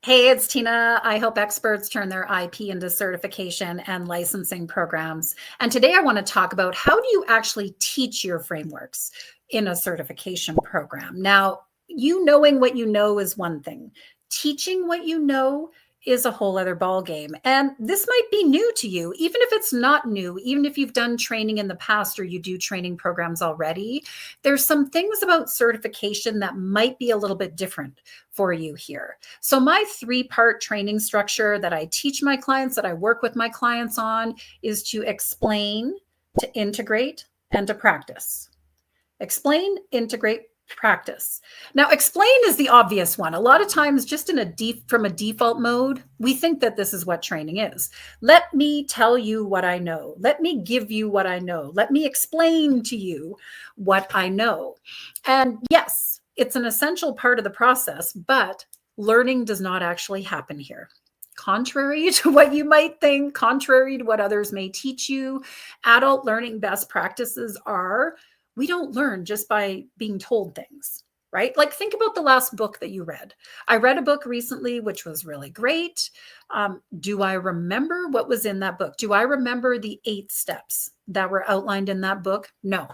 Hey, it's Tina. I help experts turn their IP into certification and licensing programs. And today I want to talk about how do you actually teach your frameworks in a certification program. Now, you knowing what you know is one thing. Teaching what you know is a whole other ballgame. And this might be new to you, even if it's not new, even if you've done training in the past or you do training programs already. There's some things about certification that might be a little bit different for you here. So my three-part training structure that I teach my clients, that I work with my clients on, is to explain, to integrate, and to practice. Explain, integrate, practice. Now, explain is the obvious one. A lot of times, just from a default mode, we think that this is what training is. Let me tell you what I know. Let me give you what I know. Let me explain to you what I know. And yes, it's an essential part of the process, but learning does not actually happen here. Contrary to what you might think, contrary to what others may teach you, adult learning best practices are we don't learn just by being told things, right? Like think about the last book that you read. I read a book recently, which was really great. Do I remember what was in that book? Do I remember the 8 steps that were outlined in that book? No,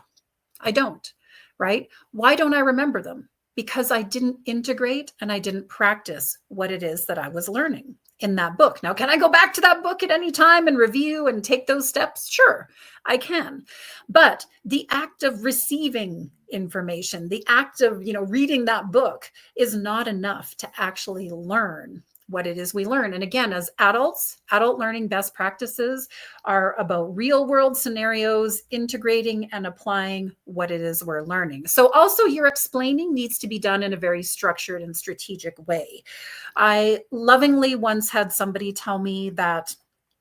I don't, right? Why don't I remember them? Because I didn't integrate and I didn't practice what it is that I was learning in that book. Now, can I go back to that book at any time and review and take those steps? Sure, I can. But the act of receiving information, the act of, reading that book is not enough to actually learn what it is we learn. And again, as adults, adult learning best practices are about real world scenarios, integrating and applying what it is we're learning. So also your explaining needs to be done in a very structured and strategic way. I lovingly once had somebody tell me that,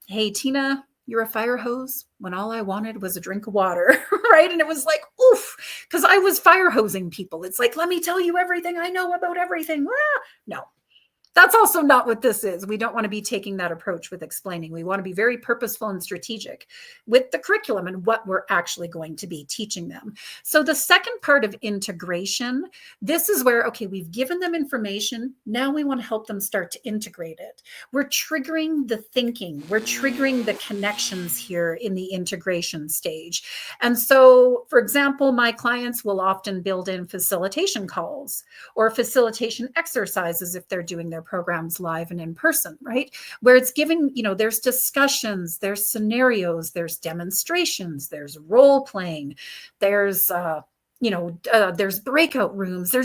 hey, Tina, you're a fire hose when all I wanted was a drink of water, right? And it was like, oof, because I was fire hosing people. It's like, let me tell you everything I know about everything. No. That's also not what this is. We don't want to be taking that approach with explaining. We want to be very purposeful and strategic with the curriculum and what we're actually going to be teaching them. So the second part of integration, this is where, okay, we've given them information. Now we want to help them start to integrate it. We're triggering the thinking. We're triggering the connections here in the integration stage. And so, for example, my clients will often build in facilitation calls or facilitation exercises if they're doing their programs live and in person, right? Where it's giving, there's discussions, there's scenarios, there's demonstrations, there's role playing, there's, there's breakout rooms.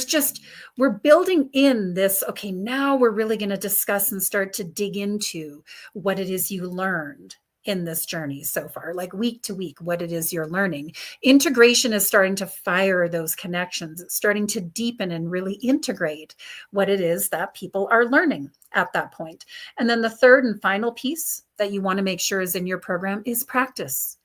We're building in this, okay, now we're really going to discuss and start to dig into what it is you learned in this journey so far, like week to week, what it is you're learning. Integration is starting to fire those connections. It's starting to deepen and really integrate what it is that people are learning at that point. And then the third and final piece that you want to make sure is in your program is practice.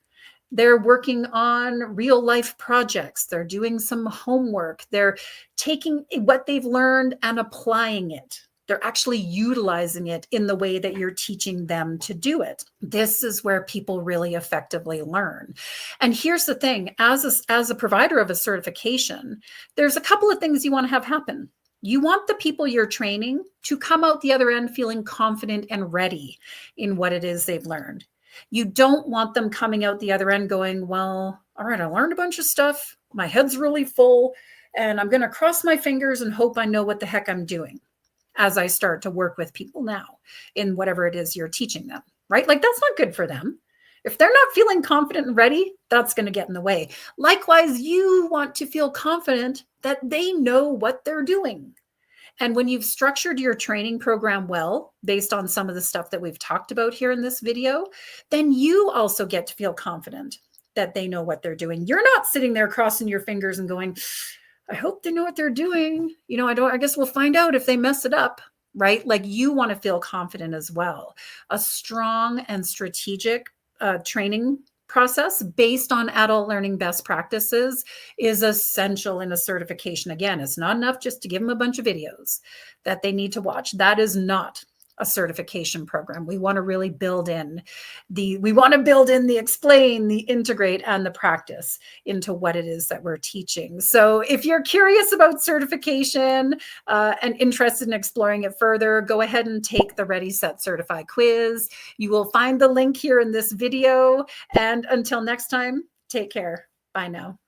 They're working on real life projects. They're doing some homework. They're taking what they've learned and applying it. They're actually utilizing it in the way that you're teaching them to do it. This is where people really effectively learn. And here's the thing, as a provider of a certification, there's a couple of things you want to have happen. You want the people you're training to come out the other end feeling confident and ready in what it is they've learned. You don't want them coming out the other end going, well, all right, I learned a bunch of stuff. My head's really full, and I'm going to cross my fingers and hope I know what the heck I'm doing as I start to work with people now in whatever it is you're teaching them, right? Like that's not good for them. If they're not feeling confident and ready, that's going to get in the way. Likewise, you want to feel confident that they know what they're doing. And when you've structured your training program well, based on some of the stuff that we've talked about here in this video, then you also get to feel confident that they know what they're doing. You're not sitting there crossing your fingers and going, I hope they know what they're doing. I guess we'll find out if they mess it up, right? Like you want to feel confident as well. A strong and strategic training process based on adult learning best practices is essential in a certification. Again, it's not enough just to give them a bunch of videos that they need to watch. That is not a certification program. We want to really build in the explain, the integrate, and the practice into what it is that we're teaching. So if you're curious about certification and interested in exploring it further, go ahead and take the Ready, Set, Certify quiz. You will find the link here in this video. And until next time, take care. Bye now.